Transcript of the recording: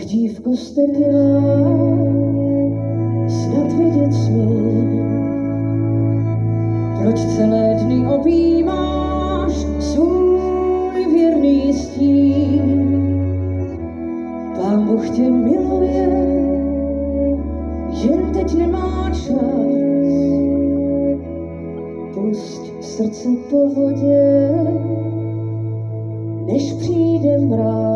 dívko jste byla, snad vidět smí, proč celé dny objímáš svůj věrný stín. Pán Bůh tě miluje, jen teď nemá čas. Pusť srdce po vodě, než přijde mráz.